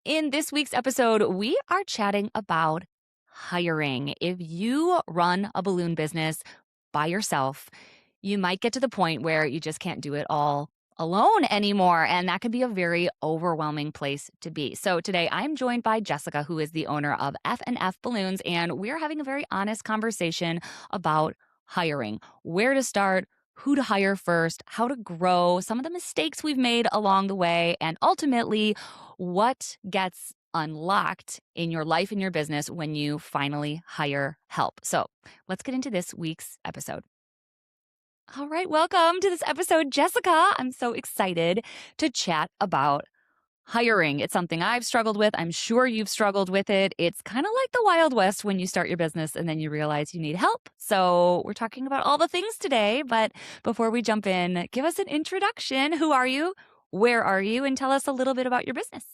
In this week's episode, we are chatting about hiring. If you run a balloon business by yourself, you might get to the point where you just can't do it all alone anymore. And that can be a very overwhelming place to be. So today I'm joined by Jessica, who is the owner of F&F Balloons, and we're having a very honest conversation about hiring, where to start, who to hire first, how to grow, some of the mistakes we've made along the way, and ultimately what gets unlocked in your life and your business when you finally hire help. So let's get into this week's episode. All right, welcome to this episode, Jessica. I'm so excited to chat about hiring. It's something I've struggled with. I'm sure you've struggled with it. It's kind of like the Wild West when you start your business and then you realize you need help. So we're talking about all the things today. But before we jump in, give us an introduction. Who are you? Where are you? And tell us a little bit about your business.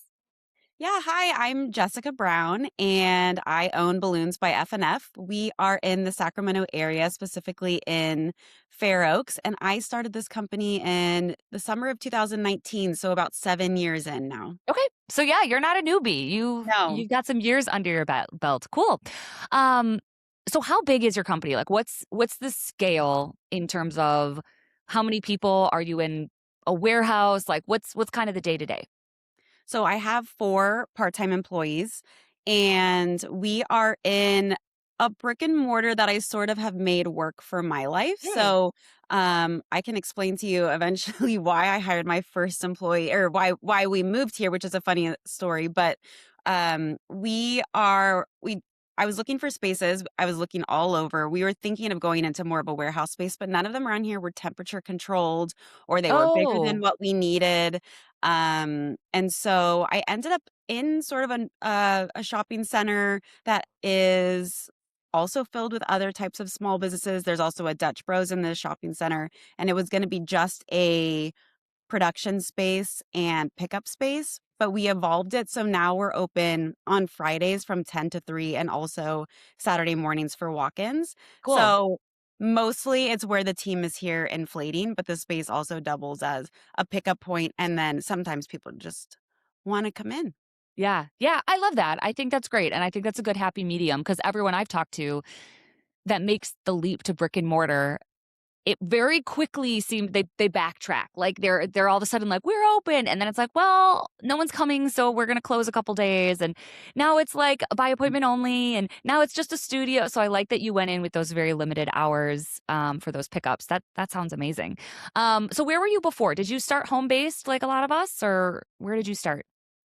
Yeah, hi, I'm Jessica Brown and I own Balloons by F&F. We are in the Sacramento area, specifically in Fair Oaks, and I started this company in the summer of 2019, so about 7 years in now. Okay. So yeah, you're not a newbie. No. You've got some years under your belt. Cool. Um, so how big is your company? Like what's the scale in terms of how many people are you in a warehouse? Like what's kind of the day to day? So I have 4 part-time employees and we are in a brick and mortar that I sort of have made work for my life. Mm. I can explain to you eventually why I hired my first employee or why we moved here, which is a funny story. But we are we I was looking for spaces. I was looking all over. We were thinking of going into more of a warehouse space, but none of them around here were temperature controlled or they were bigger than Oh, what we needed. And so I ended up in sort of a shopping center that is also filled with other types of small businesses. There's also a Dutch Bros in the shopping center, and it was going to be just a production space and pickup space, but we evolved it. So now we're open on Fridays from 10 to 3 and also Saturday mornings for walk-ins. cool. So mostly it's where the team is here inflating, but the space also doubles as a pickup point, and then sometimes people just want to come in. Yeah. Yeah, I love that. I think that's great. And I think that's a good happy medium because everyone I've talked to that makes the leap to brick and mortar, it very quickly seemed they backtrack. Like they're all of a sudden like, "We're open." And then it's like, "Well, no one's coming, so we're gonna close a couple days." And now it's like by appointment only, and now it's just a studio. So I like that you went in with those very limited hours for those pickups. That sounds amazing. So where were you before? Did you start home based like a lot of us, or where did you start?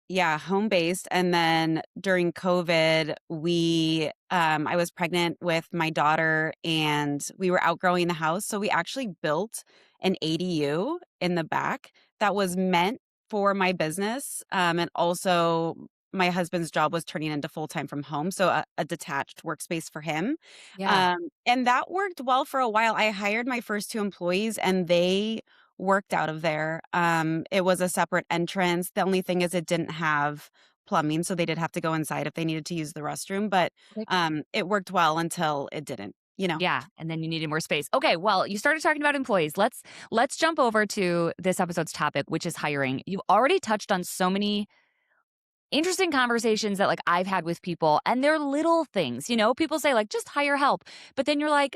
Yeah, home based. And then during COVID, I was pregnant with my daughter and we were outgrowing the house. So we actually built an ADU in the back that was meant for my business. And also my husband's job was turning into full time from home. So a detached workspace for him. Yeah. And that worked well for a while. I hired my first 2 employees and they worked out of there. It was a separate entrance. The only thing is it didn't have plumbing, so they did have to go inside if they needed to use the restroom, but, Okay. it worked well until it didn't, you know? Yeah, and then you needed more space. Okay, well, you started talking about employees. Let's jump over to this episode's topic, which is hiring. You've already touched on so many interesting conversations that like I've had with people, and they're little things. People say like just hire help, but then you're like,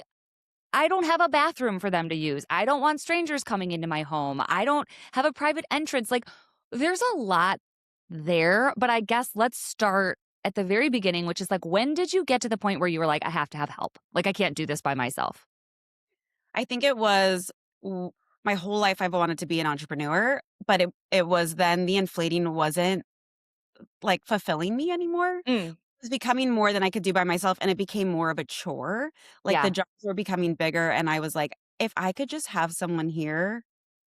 I don't have a bathroom for them to use. I don't want strangers coming into my home. I don't have a private entrance. Like there's a lot there, but I guess let's start at the very beginning, which is like, when did you get to the point where you were like, I have to have help? Like, I can't do this by myself. I think it was w my whole life I've wanted to be an entrepreneur, but it was then the inflating wasn't, like, fulfilling me anymore. It Mm, was becoming more than I could do by myself, and it became more of a chore. Like, the yeah. jobs were becoming bigger, and I was like, "If I could just have someone here,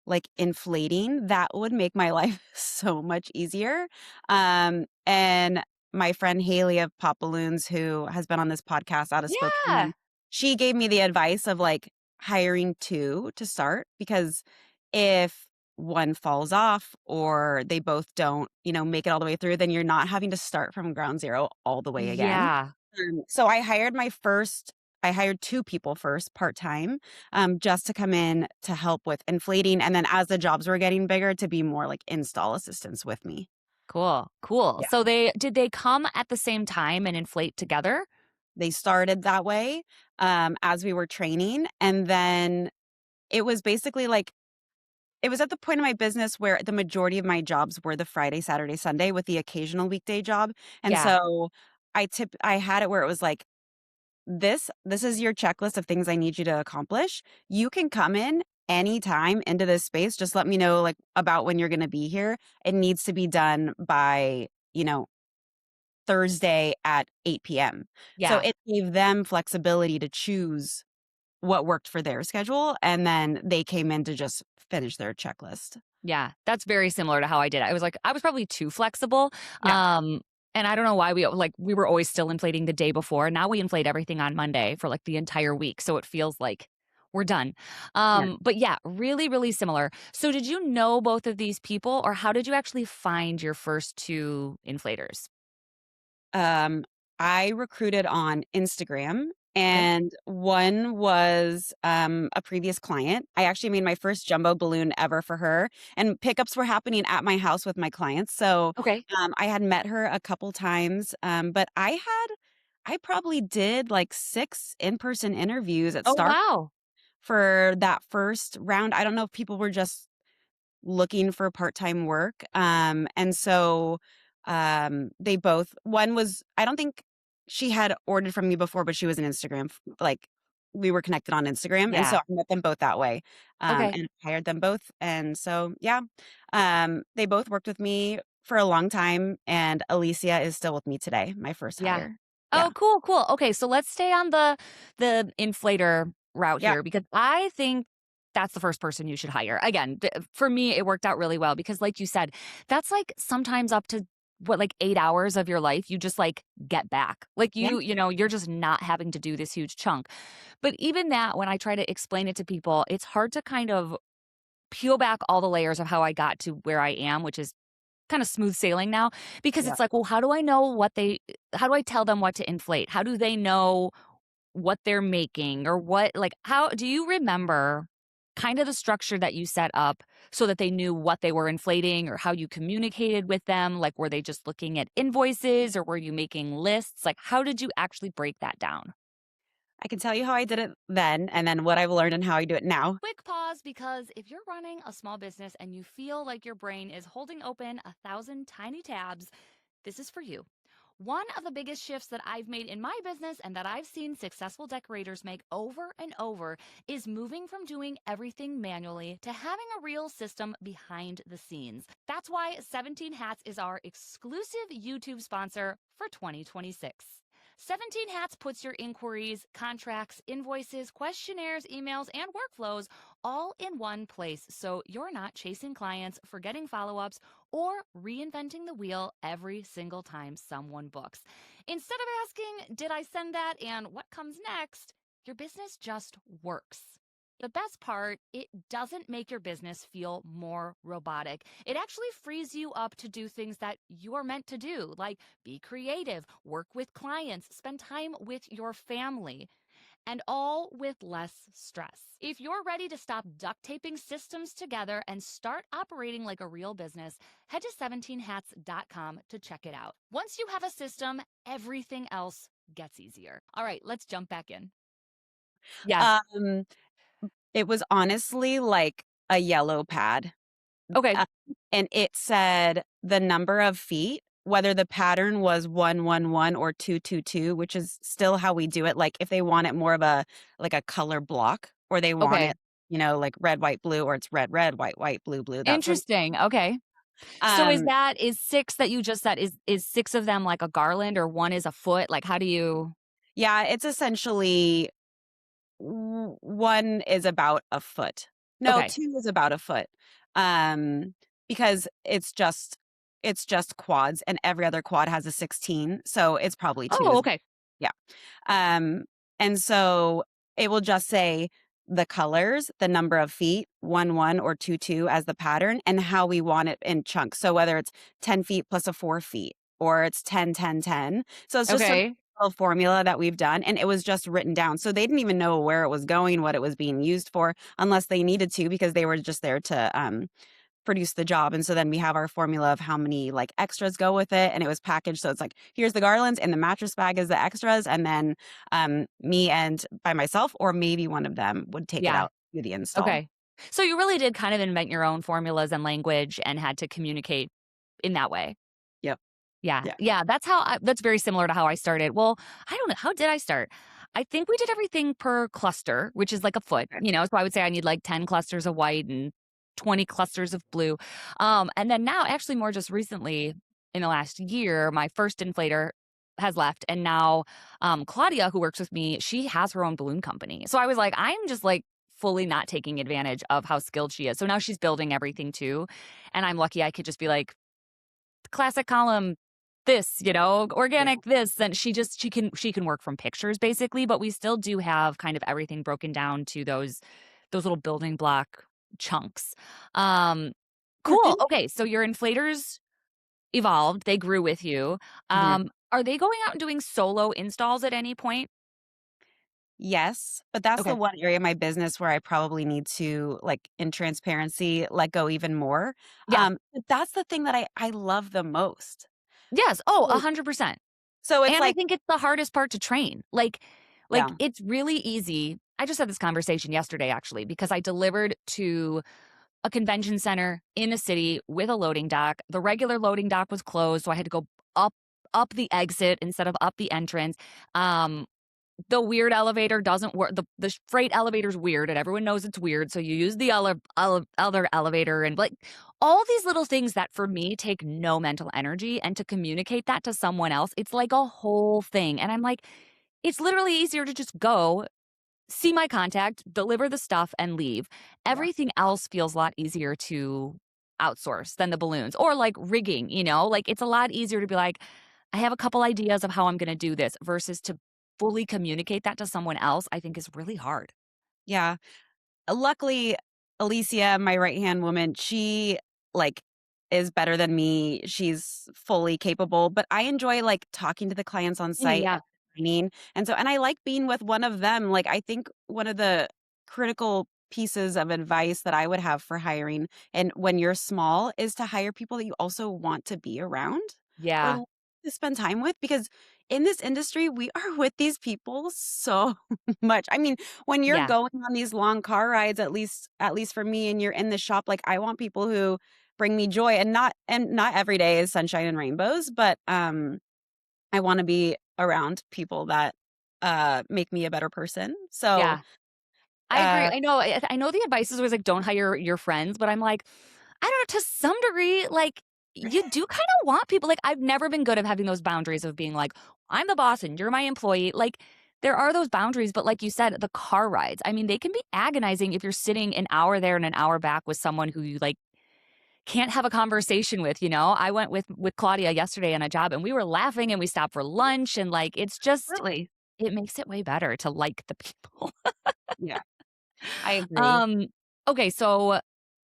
like, inflating, that would make my life so much easier." And my friend Haley of Pop Balloons, who has been on this podcast out of Yeah. Spokane, she gave me the advice of, like, hiring 2 to start because if one falls off or they both don't, make it all the way through, then you're not having to start from ground zero all the way again. Yeah. So I hired 2 people first part-time, just to come in to help with inflating, and then as the jobs were getting bigger, to be more like install assistants with me. Cool, cool. Yeah. So did they come at the same time and inflate together? They started that way, as we were training, and then it was basically like it was at the point of my business where the majority of my jobs were the Friday, Saturday, Sunday with the occasional weekday job, and Yeah, so I had it where it was like, this is your checklist of things I need you to accomplish. You can come in anytime into this space, just let me know, like, about when you're gonna be here. It needs to be done by, Thursday at 8 p.m. So yeah. it gave them flexibility to choose what worked for their schedule, and then they came in to just finish their checklist. Yeah, that's very similar to how I did it. I was probably too flexible, Yeah, and I don't know why we were always still inflating the day before. Now we inflate everything on Monday for, like, the entire week, so it feels like we're done. yeah. But yeah, really, really similar. So did you know both of these people, or how did you actually find your first 2 inflators? Um, I recruited on Instagram, Okay. and one was, a previous client. I actually made my first jumbo balloon ever for her, and pickups were happening at my house with my clients, so, Okay. I had met her a couple times, but I probably did, like, 6 in-person interviews at Oh, Star wow. for that first round. I don't know if people were just looking for part-time work. And so they both one was I don't think she had ordered from me before, but she was an Instagram like we were connected on Instagram. And so Yeah. I met them both that way. Okay. And hired them both. And so yeah. They both worked with me for a long time, and Alicia is still with me today, my first Yeah. hire. Yeah. Oh, cool, cool. Okay, so let's stay on the inflator route Yeah. here because I think that's the first person you should hire. Again, for me, it worked out really well because, like you said, that's like sometimes up to what, like 8 hours of your life you just like get back. Like Yeah. you're just not having to do this huge chunk. But even that, when I try to explain it to people, it's hard to kind of peel back all the layers of how I got to where I am, which is kind of smooth sailing now because Yeah. it's like, well, how do I tell them what to inflate? How do they know what they're making or what, like, how do you remember kind of the structure that you set up so that they knew what they were inflating or how you communicated with them? Like, were they just looking at invoices or were you making lists? Like, how did you actually break that down? I can tell you how I did it then, and then what I've learned and how I do it now. Quick pause because if you're running a small business and you feel like your brain is holding open 1,000 tiny tabs, this is for you. One of the biggest shifts that I've made in my business and that I've seen successful decorators make over and over is moving from doing everything manually to having a real system behind the scenes. That's why 17 Hats is our exclusive YouTube sponsor for 2026. 17 Hats puts your inquiries, contracts, invoices, questionnaires, emails, and workflows all in one place so you're not chasing clients, forgetting follow ups, or reinventing the wheel every single time someone books. Instead of asking, did I send that and what comes next? Your business just works. The best part, it doesn't make your business feel more robotic. It actually frees you up to do things that you are meant to do, like be creative, work with clients, spend time with your family, and all with less stress. If you're ready to stop duct taping systems together and start operating like a real business, head to 17hats.com to check it out. Once you have a system, everything else gets easier. All right, let's jump back in. Yeah. Um, it was honestly like a yellow pad. Okay. Uh, and it said the number of feet, whether the pattern was 111 or 222, which is still how we do it. Like if they want it more of a like a color block, or they want Okay. it, like red, white, blue, or it's red, red, white, white, blue, blue. That's what Interesting. Okay. So um is 6 that you just said, is 6 of them like a garland or one is a foot? Like how do you yeah, it's essentially one is about a foot. No, Okay. two is about a foot. Um, because it's just quads, and every other quad has a 16, so it's probably two Oh, is okay. yeah. Um, and so it will just say the colors, the number of feet, 1 1 or 2 2 as the pattern, and how we want it in chunks. So whether it's 10 feet plus a 4 feet, or it's 10 10 10. So it's just sort of Okay. a little formula that we've done, and it was just written down. So they didn't even know where it was going, what it was being used for, unless they needed to, because they were just there to produce the job. And so then we have our formula of how many like extras go with it. And it was packaged. So it's like, here's the garlands and the mattress bag is the extras. And then me and by myself, or maybe one of them would take it Yeah. out, do the install. Okay. So you really did kind of invent your own formulas and language and had to communicate in that way. Yep. Yeah. Yeah. Yeah, that's very similar to how I started. Well, I don't know, how did I start? I think we did everything per cluster, which is like a foot, Okay. so I would say I need like 10 clusters of white and 20 clusters of blue. And then now actually more just recently in the last year, my first inflator has left and now Claudia who works with me, she has her own balloon company. So I was like, I'm just like fully not taking advantage of how skilled she is. So now she's building everything too. And I'm lucky I could just be like, classic column this, Yeah. organic this, and she can work from pictures basically, but we still do have kind of everything broken down to those little building block chunks. Um, cool. Okay, so your inflators evolved, they grew with you. Mhm. Are they going out and doing solo installs at any point? Yes, but that's the Okay. one area of my business where I probably need to, like, in transparency, let go even more. Yeah. But that's the thing that I love the most. Yes. Oh, So 100%. so it's And I like think it's the hardest part to train. Like yeah, it's really easy. I just had this conversation yesterday actually because I delivered to a convention center in a city with a loading dock. The regular loading dock was closed, so I had to go up up the exit instead of up the entrance. Um the weird elevator doesn't work. The freight elevator's weird, and everyone knows it's weird. So you use the other elevator, and like all these little things that for me take no mental energy. And to communicate that to someone else, it's like a whole thing. And I'm like, it's literally easier to just go see my contact, deliver the stuff, and leave. yeah, Everything else feels a lot easier to outsource than the balloons or like rigging, like it's a lot easier to be like, I have a couple ideas of how I'm going to do this versus to fully communicate that to someone else, I think is really hard. yeah. Luckily, Alicia, my right-hand woman, she, like, is better than me. She's fully capable, but I enjoy, like, talking to the clients on site Yeah. and training, and I like being with one of them. Like, I think one of the critical pieces of advice that I would have for hiring and when you're small is to hire people that you also want to be around or Yeah. to spend time with because in this industry, we are with these people so much. I mean, when you're Yeah. going on these long car rides, at least for me, and you're in the shop, like I want people who bring me joy and not every day is sunshine and rainbows, but I want to be around people that make me a better person. So Yeah. I agree. uh I know the advice is always like, don't hire your friends, but I'm like, I don't know, to some degree, like, you do kind of want people. Like, I've never been good at having those boundaries of being like, I'm the boss and you're my employee. Like, there are those boundaries, but like you said, the car rides, I mean, they can be agonizing if you're sitting an hour there and an hour back with someone who you like can't have a conversation with. I went with Claudia yesterday on a job and we were laughing and we stopped for lunch and like it's just really, it makes it way better to like the people. yeah, I agree. um okay, so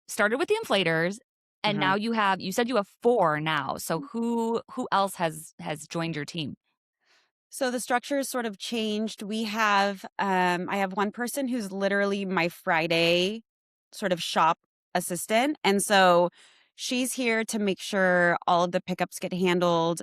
started with the inflators and Uh-huh. now you said you have 4 now. So who else has joined your team? So the structure is sort of changed. I have one person who's literally my Friday sort of shop assistant. And so she's here to make sure all of the pickups get handled.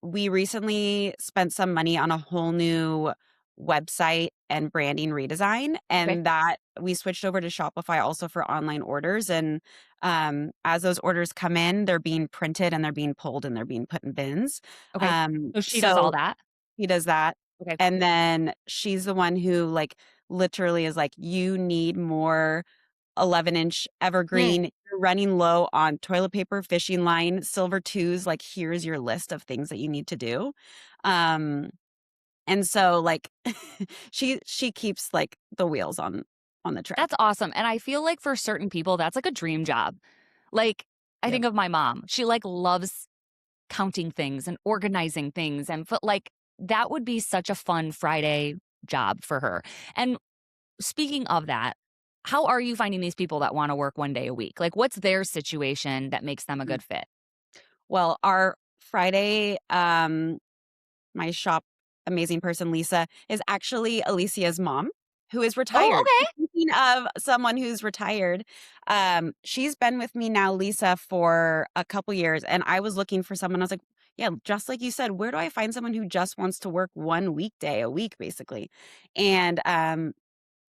We recently spent some money on a whole new website and branding redesign. Okay. And that we switched over to Shopify also for online orders. And as those orders come in, they're being printed and they're being pulled and they're being put in bins. Okay. So she does all So that? he does that, Okay. and then she's the one who, like, literally is like, "You need more 11-inch Mm. evergreen. You're running low on toilet paper, fishing line, silver twos, like, here's your list of things that you need to do." Um, and so, like, she keeps, like, the wheels on the track. That's awesome, and I feel like for certain people, that's like a dream job. Like, I Yep. think of my mom. She, like, loves counting things and organizing things and like, that would be such a fun Friday job for her. And speaking of that, how are you finding these people that wanna work 1 day a week? Like, what's their situation that makes them a Mhm. good fit? Well, our Friday, my shop amazing person, Lisa, is actually Alicia's mom, who is Oh, retired. okay. Speaking of someone who's retired, she's been with me now, Lisa, for a couple years, and I was looking for someone. I was like, yeah, just like you said, where do I find someone who just wants to work one weekday a week, basically? And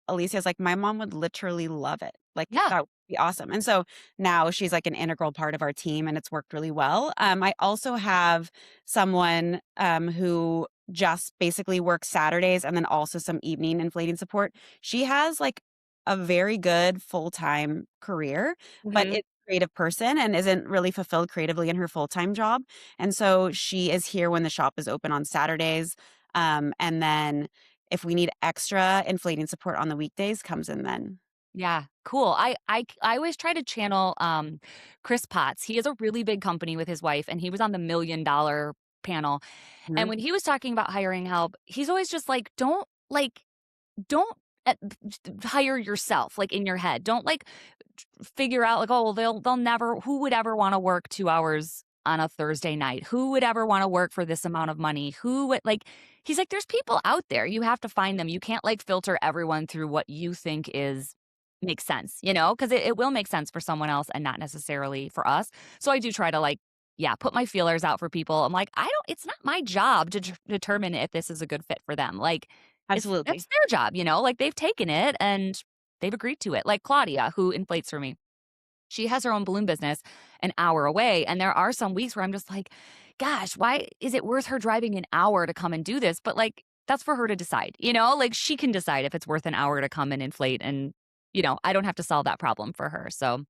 Alicia's like, "My mom would literally love it. Like, Yeah. that would be awesome." And so now she's like an integral part of our team and it's worked really well. I also have someone who just basically works Saturdays and then also some evening inflating support. She has like a very good full-time career, but Mhm. it's a creative person and isn't really fulfilled creatively in her full-time job. And so she is here when the shop is open on Saturdays. And then if we need extra inflating support on the weekdays, comes in then. Yeah, cool. I always try to channel, Chris Potts. He has a really big company with his wife, and he was on the $1,000,000 panel, and Mhm. when he was talking about hiring help, he's always just like, don't, hire yourself, like, in your head. Don't, like, figure out, like, "Oh, well, they'll never who would ever wanna work 2 hours on a Thursday night? Who would ever wanna work for this amount of money? Who would" like, he's like, "There's people out there, you have to find them. You can't, like, filter everyone through what you think is makes sense, you know, because it will make sense for someone else and not necessarily for us." So I do try to, like, yeah, put my feelers out for people. I'm like, "I don't it's not my job to determine if this is a good fit for them." Like, Absolutely. that's their job, you know? Like, they've taken it and they've agreed to it. Like Claudia, who inflates for me. She has her own balloon business an hour away, and there are some weeks where I'm just like, "Gosh, why is it worth her driving an hour to come and do this?" But, like, that's for her to decide, you know? Like, she can decide if it's worth an hour to come and inflate and, I don't have to solve that problem for her. So,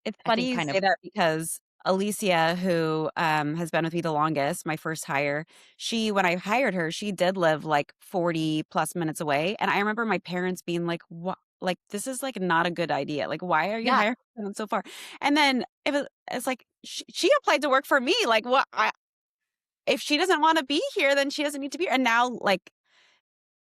It's I think funny you kind of say that because Alicia, who, has been with me the longest, my first hire, she when I hired her, she did live, like, 40 plus minutes away, and I remember my parents being like, "What? Like, this is, like, not a good idea. Like, why are you yeah, hiring someone so far?" And then it's like, she applied to work for me, like, what I if she doesn't wanna be here, then she doesn't need to be here, and now, like,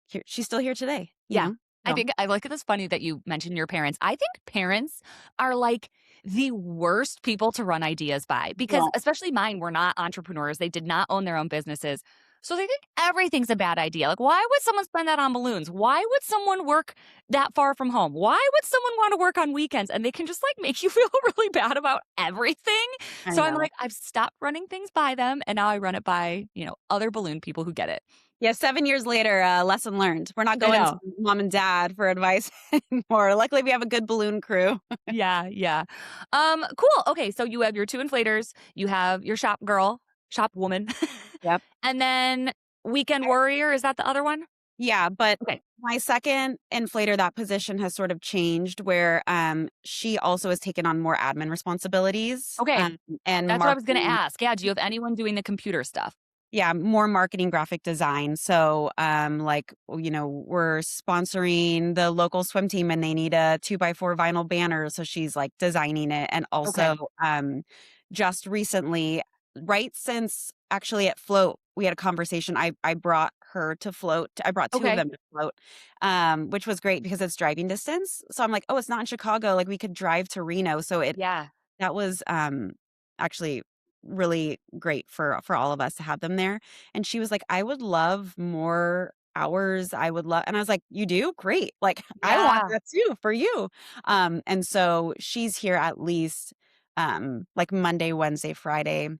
here she's still here today, you yeah. know? I So think I like it's funny that you mentioned your parents. I think parents are, like, the worst people to run ideas by because well, especially mine were not entrepreneurs, they did not own their own businesses. So they think everything's a bad idea. Like, why would someone spend that on balloons? Why would someone work that far from home? Why would someone wanna work on weekends? And they can just, like, make you feel really bad about everything. I So I'm know. like, I've stopped running things by them, and now I run it by, other balloon people who get it. Yeah, 7 years later, lesson learned. We're not I going to know. mom and dad for advice anymore. Luckily, we have a good balloon crew. Yeah, yeah. Cool. Okay, so you have your 2 inflators, you have your shop girl, shop woman, Yep. and then weekend warrior, is that the other one? Yeah, but Okay. my second inflator, that position has sort of changed where, she also has taken on more admin responsibilities, Okay, and that's what I was gonna marketing. ask. Yeah, do you have anyone doing the computer stuff? Yeah, more marketing, graphic design. So, like, we're sponsoring the local swim team and they need a 2 by 4 vinyl banner, so she's, like, designing it, and also, Okay. just recently, right since actually at Float, we had a conversation, I brought her to Float. I brought 2 of Okay. them to Float, which was great because it's driving distance. So I'm like, "Oh, it's not in Chicago, like, we could drive to Reno." So Yeah. that was, actually really great for all of us to have them there, and she was like, "I would love more hours, I would love." And I was like, "You do? Great, like, I want Yeah. that too for you." And so she's here at least, like, Monday, Wednesday, Friday,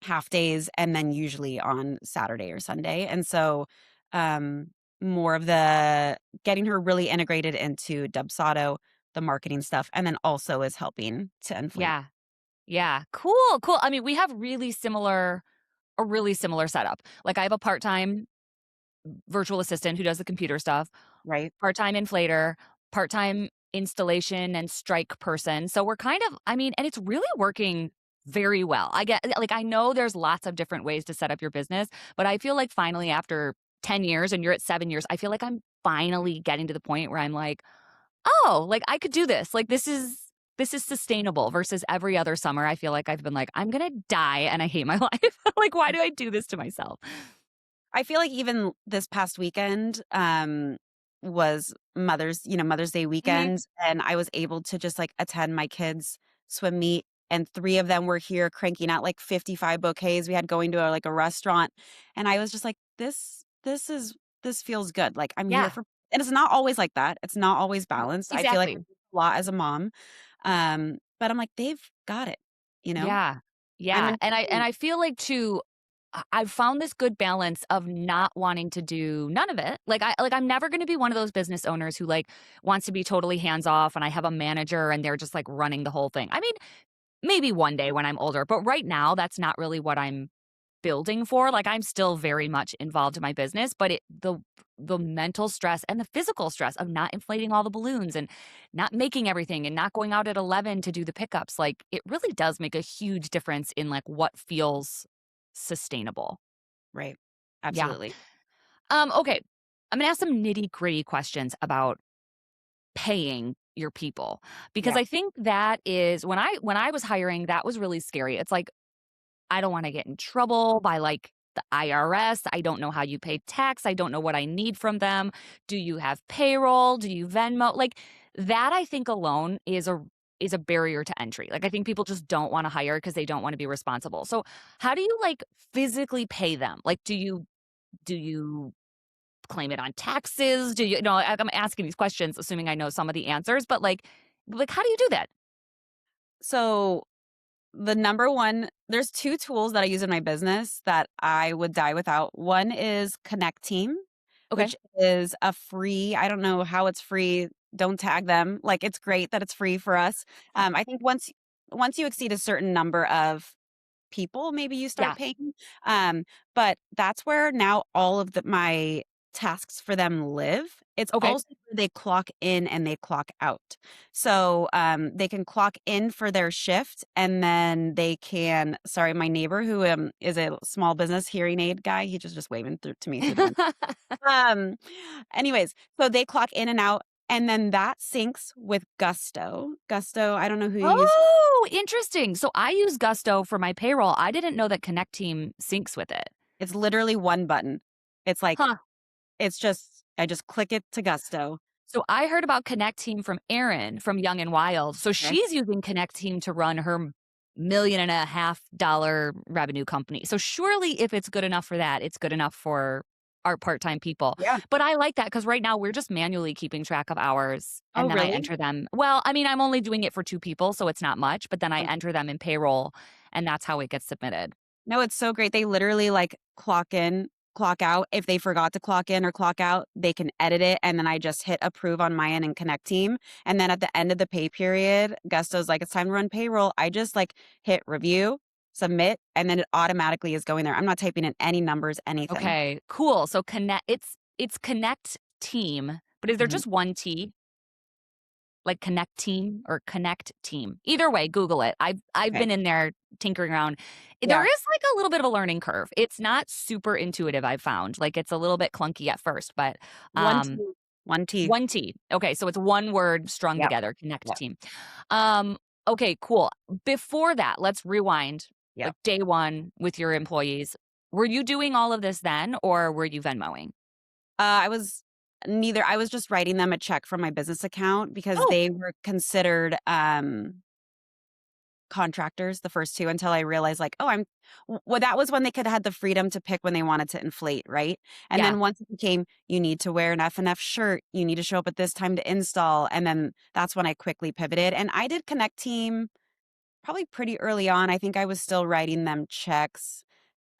half days, and then usually on Saturday or Sunday, and so, um, more of the getting her really integrated into Dubsado, the marketing stuff, and then also is helping to inflate, Yeah. Yeah. Cool, cool. I mean, we have a really similar setup. Like, I have a part-time virtual assistant who does the computer stuff. right? Part-time inflator, part-time installation and strike person. So we're kind of I mean, and it's really working very well. I know there's lots of different ways to set up your business, but I feel like finally after 10 years and you're at 7 years, I feel like I'm finally getting to the point where I'm like, "Oh, like I could do this. Like this is sustainable," versus every other summer I feel like I've been like, "I'm gonna die and I hate my life. Like, why do I do this to myself?" I feel like even this past weekend, was Mother's Day Mhm. weekend, and I was able to just, like, attend my kids' swim meet, and 3 of them were here cranking out, like, 55 bouquets we had going to, like, a restaurant, and I was just like, this feels good." Like, I'm here Yeah. for and it's not always like that. It's not always balanced. I feel like I Exactly. do a lot as a mom. But I'm like, "They've got it," you know? Yeah. I'm Yeah, in and I feel like too, I've found this good balance of not wanting to do none of it. I'm never gonna be one of those business owners who, like, wants to be totally hands off and I have a manager and they're just, like, running the whole thing. I mean, maybe one day when I'm older, but right now, that's not really what I'm building for. Like, I'm still very much involved in my business, but the mental stress and the physical stress of not inflating all the balloons and not making everything and not going out at 11 to do the pickups, like, it really does make a huge difference in, like, what feels sustainable. Right. Yeah. Absolutely. Okay. I'm gonna ask some nitty-gritty questions about paying your people because Yeah. I think that is when I was hiring, that was really scary. It's like, I don't wanna get in trouble by, like, the IRS. I don't know how you pay tax. I don't know what I need from them. Do you have payroll? Do you Venmo? Like, that I think alone is a barrier to entry. Like, I think people just don't wanna hire because they don't wanna be responsible. So, how do you, like, physically pay them? Like, do you claim it on taxes? Do you know, I'm asking these questions assuming I know some of the answers, but, like, how do you do that? So, the number one there's 2 tools that I use in my business that I would die without. One is Connect Team, Okay. which is a free I don't know how it's free, don't tag them, like, it's great that it's free for us. I think once you exceed a certain number of people, maybe you start Yeah. paying. But that's where now all of my tasks for them live. It's Okay. also where they clock in and they clock out. So they can clock in for their shift and then they can, sorry, my neighbor who is a small business hearing aid guy, he just waving through to me through the window. Um, anyways, so they clock in and out and then that syncs with Gusto. Gusto, I don't know who you use. Oh, interesting. So I use Gusto for my payroll. I didn't know that Connect Team syncs with it. It's literally one button. It's like Huh. it's just I just click it to Gusto. So I heard about Connect Team from Erin from Young and Wild. So Okay. she's using Connect Team to run her $1.5 million revenue company. So surely if it's good enough for that, it's good enough for our part-time people. Yeah. But I like that because right now we're just manually keeping track of hours Oh, and then I really? enter them. Well, I mean, I'm only doing it for 2 people, so it's not much, but then I Okay. enter them in payroll and that's how it gets submitted. No, it's so great. They literally, like, clock in, clock out. If they forgot to clock in or clock out, they can edit it, and then I just hit approve on my end and Connect Team, and then at the end of the pay period, Gusto's like, "It's time to run payroll." I just, like, hit review, submit, and then it automatically is going there. I'm not typing in any numbers, anything. Okay, cool. So it's Connect Team, but is there Mhm. just one T? Like Connect Team or Connect Team? Either way, Google it. I've Okay. been in there tinkering around. There Yeah. is, like, a little bit of a learning curve. It's not super intuitive, I've found. Like, it's a little bit clunky at first, but, 1 um T. 1 T. 1 T. Okay, so it's one word strung Yep. together, Connect Yep. Team. Um, okay, cool. Before that, let's rewind, Yep. like, day 1 with your employees. Were you doing all of this then, or were you Venmoing? I was neither. I was just writing them a check from my business account because Oh, they were considered, contractors, the first 2, until I realized, like, oh, well, that was when they could have had the freedom to pick when they wanted to inflate, right? And yeah. then once it became, you need to wear an F&F shirt, you need to show up at this time to install, and then that's when I quickly pivoted, and I did Connect Team probably pretty early on. I think I was still writing them checks,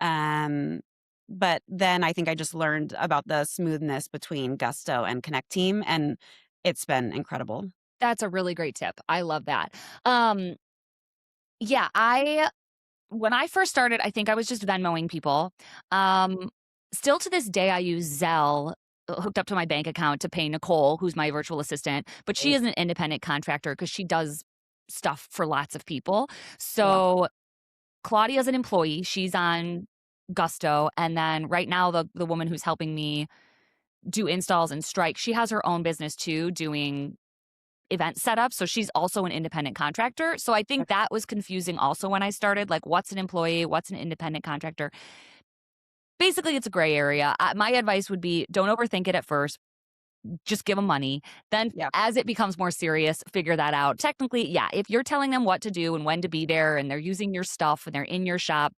um, but then I think I just learned about the smoothness between Gusto and Connect Team, and it's been incredible. That's a really great tip. I love that. Um, yeah, I when I first started, I think I was just Venmoing people. Um, Still to this day, I use Zelle hooked up to my bank account to pay Nicole, who's my virtual assistant, but she Right. is an independent contractor because she does stuff for lots of people. Yeah. So Claudia's an employee. She's on Gusto, and then right now the woman who's helping me do installs and strike, she has her own business too, doing event setup. So she's also an independent contractor. So I think that was confusing also when I started. Like, what's an employee? What's an independent contractor? Basically, it's a gray area. My advice would be don't overthink it at first. Just give them money. Then, Yeah. as it becomes more serious, figure that out. Technically, yeah, if you're telling them what to do and when to be there and they're using your stuff and they're in your shop,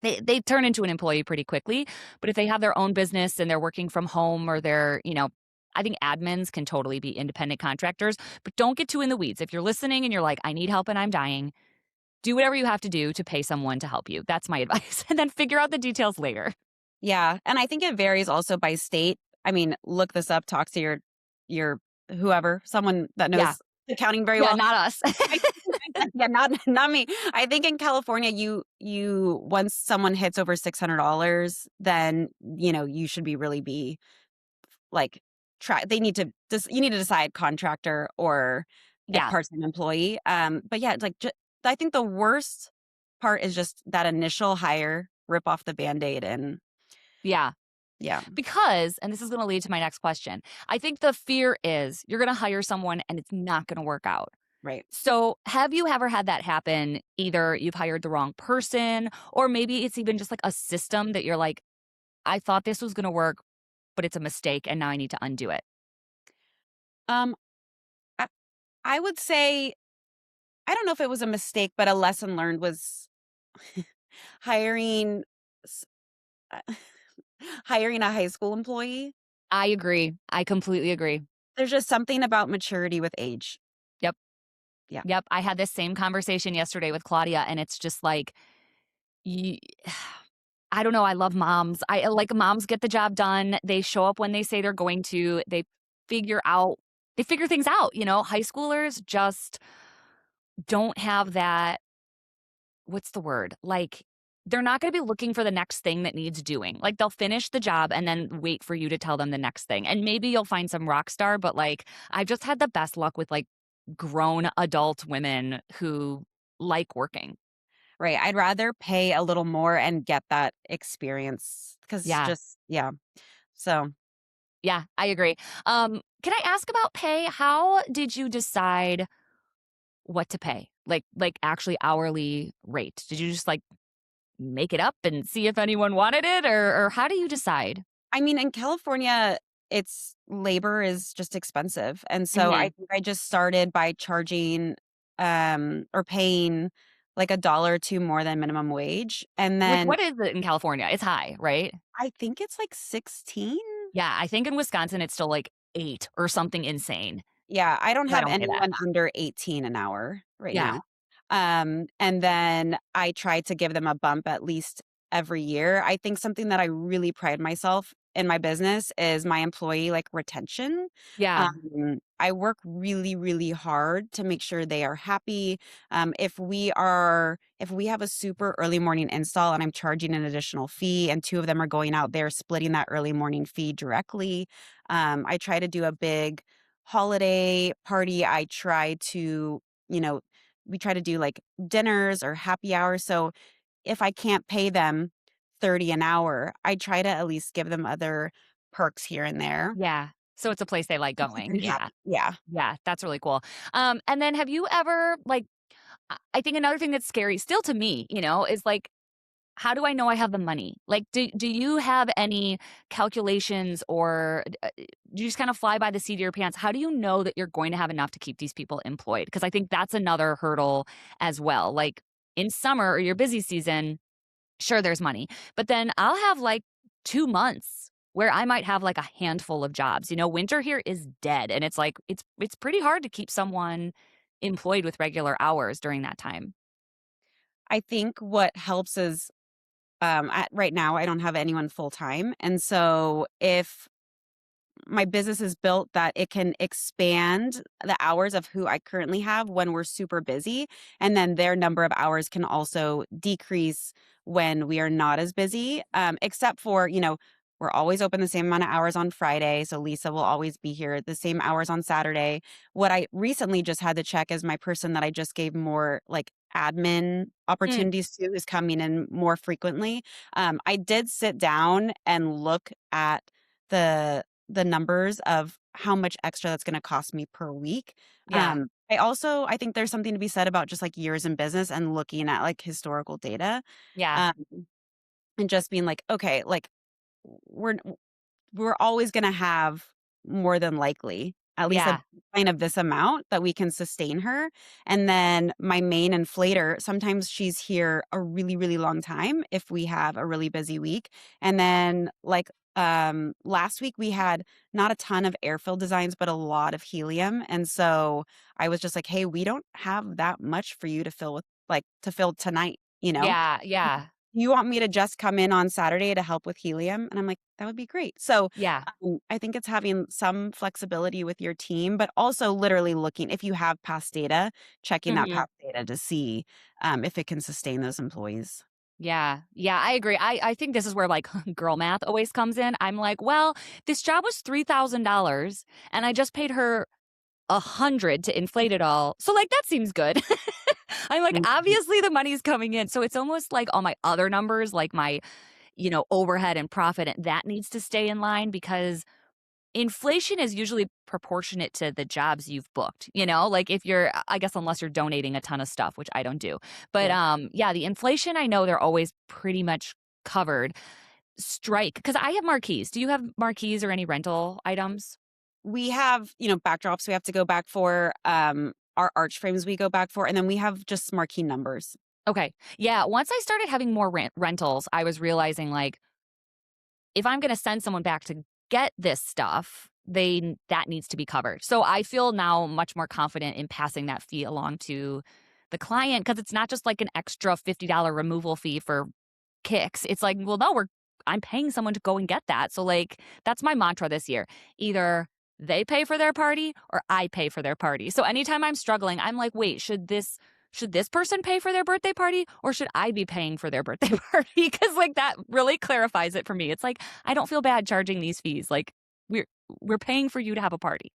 they turn into an employee pretty quickly. But if they have their own business and they're working from home or they're, I think admins can totally be independent contractors, but don't get too in the weeds. If you're listening and you're like, I need help and I'm dying, do whatever you have to do to pay someone to help you. That's my advice. And then figure out the details later. Yeah, and I think it varies also by state. I mean, look this up, talk to your whoever, someone that Yeah. knows accounting very Yeah, well. not us. I yeah, not me. I think in California, you once someone hits over $600, then, you should be really be, like, they need to you need to decide contractor or a Yeah. part-time employee, but yeah, it's like, I think the worst part is just that initial hire, rip off the Band-Aid and Yeah. yeah, Because, and this is going to lead to my next question, I think the fear is you're going to hire someone and it's not going to work out. right. So, have you ever had that happen? Either you've hired the wrong person, or maybe it's even just like a system that you're like, I thought this was going to work, but it's a mistake and now I need to undo it. Um, I I would say I don't know if it was a mistake, but a lesson learned was hiring s uh, hiring a high school employee. I agree. I completely agree. There's just something about maturity with age. Yep. Yeah. Yep. I had this same conversation yesterday with Claudia, and it's just like, you, I don't know. I love moms. I like moms get the job done. They show up when they say they're going to. Figure out, they figure things out. High schoolers just don't have that. What's the word? Like, they're not going to be looking for the next thing that needs doing. Like, they'll finish the job and then wait for you to tell them the next thing. And maybe you'll find some rock star, but like, I've just had the best luck with like grown adult women who like working. Right, I'd rather pay a little more and get that experience because Yeah. just yeah. So, Yeah, I agree. Can I ask about pay? How did you decide what to pay? Like actually hourly rate? Did you just like make it up and see if anyone wanted it, or how do you decide? I mean, in California, it's labor is just expensive, and so I Mhm. think I just started by charging, or paying, like, a dollar or 2 more than minimum wage, and Which then what is it in California? It's high, right? I think it's, like, 16? Yeah, I think in Wisconsin it's still like 8 or something insane, Yeah, I don't but I have don't pay that. anyone under 18 an hour right Yeah. now. And then I try to give them a bump at least every year. I think something that I really pride myself in my business is my employee like retention. Yeah. I work really, really hard to make sure they are happy. If we have a super early morning install and I'm charging an additional fee and two of them are going out there splitting that early morning fee directly, I try to do a big holiday party. I try to, you know, we try to do like dinners or happy hours. So if I can't pay them 30 an hour, I try to at least give them other perks here and there. Yeah. So it's a place they like To keep going. them Yeah. happy. Yeah. Yeah, that's really cool. And then have you ever like I think another thing that's scary still to me, is like how do I know I have the money? Like, do you have any calculations or do you just kind of fly by the seat of your pants? How do you know that you're going to have enough to keep these people employed? Because I think that's another hurdle as well. Like in summer or your busy season, sure, there's money, but then I'll have like 2 months where I might have like a handful of jobs. Winter here is dead, and it's like it's pretty hard to keep someone employed with regular hours during that time. I think what helps is right now I don't have anyone full time. And so if my business is built that it can expand the hours of who I currently have when we're super busy. And then their number of hours can also decrease when we are not as busy. Except for, we're always open the same amount of hours on Friday. So Lisa will always be here the same hours on Saturday. What I recently just had to check is my person that I just gave more like admin Mm, opportunities to is coming in more frequently. I did sit down and look at the numbers of how much extra that's gonna cost me per week. yeah, I think there's something to be said about just, like, years in business and looking at, like, historical data, yeah, um, and just being like, "Okay, like, we're we're always gonna have more than likely at least a yeah, baseline of this amount that we can sustain her, and then my main inflator, sometimes she's here a really, really long time if we have a really busy week, and then, like, last week we had not a ton of air fill designs, but a lot of helium. And so I was just like, hey, we don't have that much for you to fill with, like, to fill tonight, you know? Yeah, yeah, You want me to just come in on Saturday to help with helium? And I'm like, that would be great. So yeah. I think it's having some flexibility with your team, but also literally looking, if you have past data, checking that Mhm. past data to see if it can sustain those employees. Yeah, yeah, I agree. I think this is where, like, girl math always comes in. I'm like, "Well, this job was $3,000 and I just paid her 100 to inflate it all. So, like, that seems good." I'm like, Mhm. "Obviously the money's coming in." So it's almost like all my other numbers, like my, overhead and profit, that needs to stay in line because inflation is usually proportionate to the jobs you've booked, Like if you're I guess unless you're donating a ton of stuff, which I don't do. But, Yeah. yeah, the inflation, I know they're always pretty much covered. Strike, because I have marquees. Do you have marquees or any rental items? We have, backdrops we have to go back for, our arch frames we go back for, and then we have just marquee numbers. Okay. Yeah, once I started having more rentals, I was realizing, like, if I'm gonna send someone back to get this stuff, that needs to be covered. So I feel now much more confident in passing that fee along to the client because it's not just like an extra $50 removal fee for kicks. It's like, well, no, I'm paying someone to go and get that. So like that's my mantra this year. Either they pay for their party or I pay for their party. So anytime I'm struggling, I'm like, wait, should this person pay for their birthday party or should I be paying for their birthday party? Cuz like that really clarifies it for me. It's like I don't feel bad charging these fees. Like we're we're paying for you to have a party.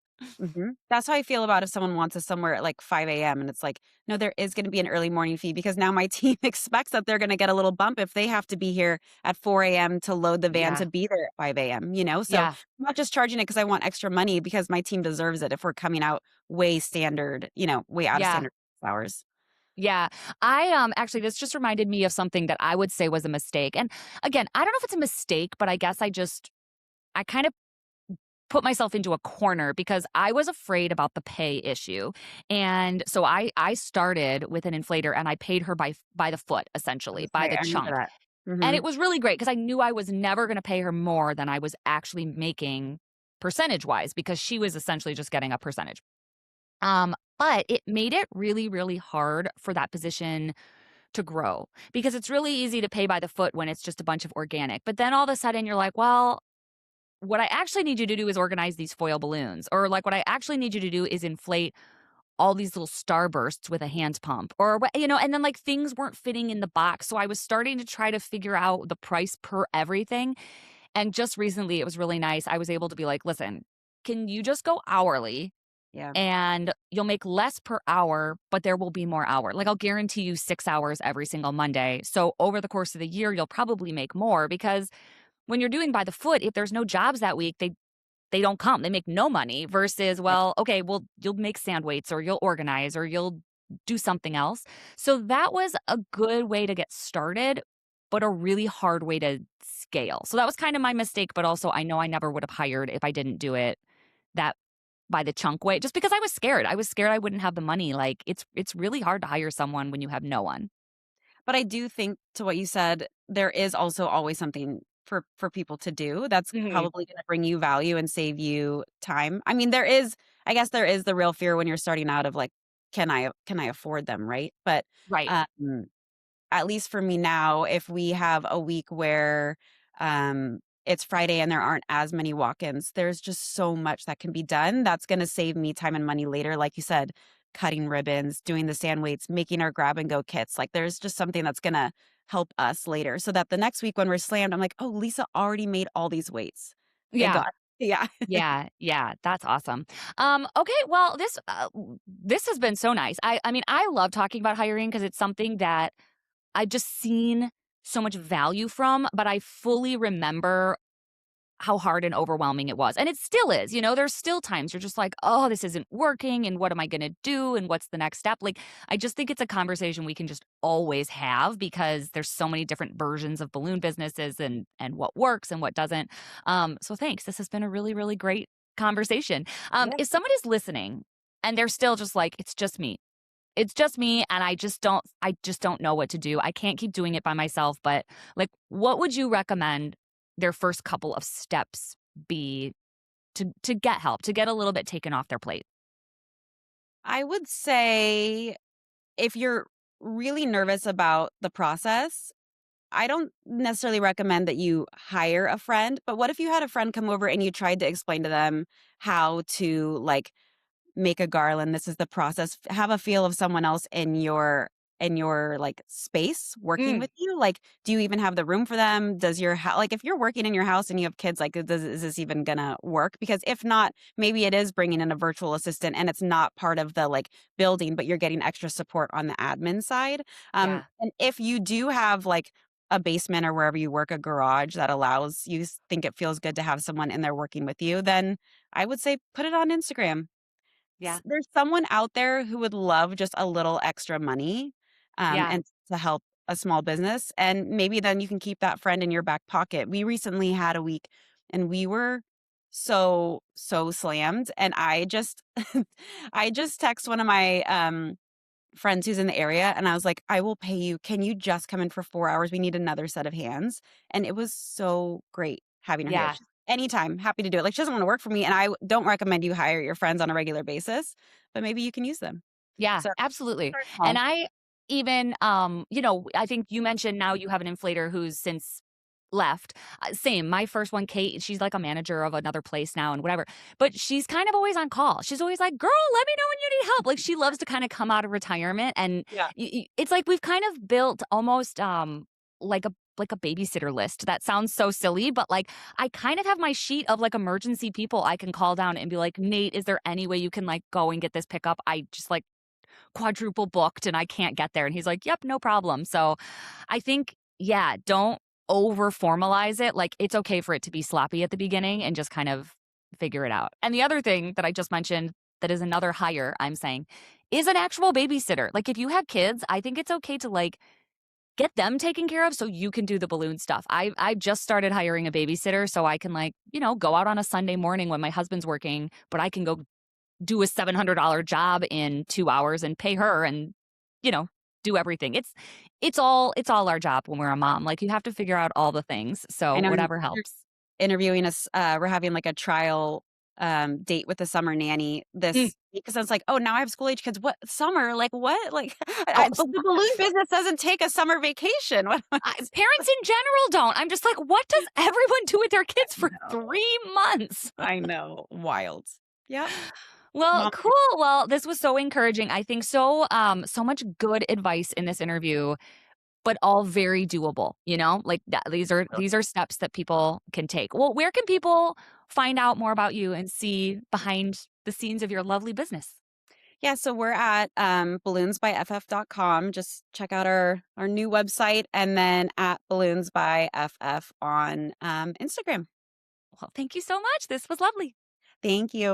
That's how I feel about if someone wants us somewhere at like 5 a.m. and it's like, no, there is going to be an early morning fee because now my team expects that they're going to get a little bump if they have to be here at 4 a.m. to load the van Yeah. to be there at 5 a.m. So I'm Yeah. not just charging it because I want extra money because my team deserves it if we're coming out way standard, way out of Yeah. standard hours. Yeah. I actually this just reminded me of something that I would say was a mistake. And again, I don't know if it's a mistake, but I guess I kind of put myself into a corner because I was afraid about the pay issue. And so I started with an inflator and I paid her by the foot essentially, by Okay, the I remember chunk. that. And Hmm. it was really great because I knew I was never going to pay her more than I was actually making percentage-wise because she was essentially just getting a percentage. But it made it really, really hard for that position to grow because it's really easy to pay by the foot when it's just a bunch of organic. But then all of a sudden you're like, well, what I actually need you to do is organize these foil balloons, or like what I actually need you to do is inflate all these little starbursts with a hand pump, or and then like things weren't fitting in the box. So I was starting to try to figure out the price per everything. And just recently, it was really nice. I was able to be like, listen, can you just go hourly? Yeah. And you'll make less per hour, but there will be more hour. Like I'll guarantee you 6 hours every single Monday. So over the course of the year, you'll probably make more because when you're doing by the foot, if there's no jobs that week, they don't come. They make no money versus, Right. well, okay, well, you'll make sand weights or you'll organize or you'll do something else. So that was a good way to get started, but a really hard way to scale. So that was kind of my mistake, but also I know I never would have hired if I didn't do it that by the chunk way just because I was scared. I was scared I wouldn't have the money. Like it's really hard to hire someone when you have no one. But I do think to what you said, there is also always something for people to do that's Mhm. probably gonna bring you value and save you time. I mean, I guess there is the real fear when you're starting out of like, can I afford them, right? But, Right. um at least for me now, if we have a week where it's Friday and there aren't as many walk-ins, there's just so much that can be done that's going to save me time and money later. Like you said, cutting ribbons, doing the sand weights, making our grab and go kits. Like there's just something that's going to help us later so that the next week when we're slammed, I'm like, oh, Lisa already made all these weights. Thank Yeah. God. Yeah. Yeah, yeah, that's awesome. Okay, well, this has been so nice. I mean, I love talking about hiring because it's something that I've just seen so much value from, but I fully remember how hard and overwhelming it was. And it still is, there's still times you're just like, "Oh, this isn't working and what am I going to do and what's the next step?" Like I just think it's a conversation we can just always have because there's so many different versions of balloon businesses and what works and what doesn't. So thanks. This has been a really really great conversation. Yeah. If someone is listening and they're still just like, "It's just me. It's just me and I just don't know what to do. I can't keep doing it by myself." But like what would you recommend their first couple of steps be to get help, to get a little bit taken off their plate? I would say if you're really nervous about the process, I don't necessarily recommend that you hire a friend, but what if you had a friend come over and you tried to explain to them how to, like, make a garland? This is the process. Have a feel of someone else in your, like, space working Mm, with you. Like, do you even have the room for them? Does your like, if you're working in your house and you have kids, like, is this even gonna work? Because if not, maybe it is bringing in a virtual assistant and it's not part of the, like, building, but you're getting extra support on the admin side. yeah, And if you do have, like, a basement or wherever you work, a garage that allows you think it feels good to have someone in there working with you, then I would say put it on Instagram. yeah, There's someone out there who would love just a little extra money, yeah, and to help a small business, and maybe then you can keep that friend in your back pocket. We recently had a week, and we were so slammed, and I just I just text one of my, friends who's in the area, and I was like, "I will pay you. Can you just come in for 4 hours? We need another set of hands." And it was so great having her here. yeah. She's anytime, happy to do it. Like, she doesn't wanna work for me, and don't recommend you hire your friends on a regular basis, but maybe you can use them. Yeah, So, absolutely. start And small. I even, I think you mentioned now you have an inflator who's since left. Same. My first one, Kate, she's like a manager of another place now and whatever. But she's kind of always on call. She's always like, "Girl, let me know when you need help." Like she loves to kind of come out of retirement, and Yeah. it's like we've kind of built almost like a babysitter list. That sounds so silly, but like I kind of have my sheet of like emergency people I can call down and be like, "Nate, is there any way you can like go and get this pickup? I just like quadruple booked and I can't get there." And he's like, "Yep, no problem." So I think, yeah, don't over formalize it. Like it's okay for it to be sloppy at the beginning and just kind of figure it out. And the other thing that I just mentioned that is another hire I'm saying is an actual babysitter. Like if you have kids, I think it's okay to like get them taken care of so you can do the balloon stuff. I just started hiring a babysitter so I can like, go out on a Sunday morning when my husband's working, but I can go do a $700 job in 2 hours and pay her and, you know, do everything. It's all our job when we're a mom. Like, you have to figure out all the things, I so know whatever you're helps. interviewing us, we're having, like, a trial, date with the summer nanny Mm. this because I was like, "Oh, now I have school age kids. What summer? Like, what?" Like, Oh, the balloon business doesn't take a summer vacation. parents in general don't. I'm just like, "What does everyone do with their kids for No. 3 months?" I know, wild. Yep. Well, Mom cool. Well, this was so encouraging. I think so much good advice in this interview, but all very doable, Like that, these are steps that people can take. Well, where can people find out more about you and see behind the scenes of your lovely business? Yeah, so we're at, balloonsbyff.com. Just check out our new website, and then at balloonsbyff on, Instagram. Well, thank you so much. This was lovely. Thank you.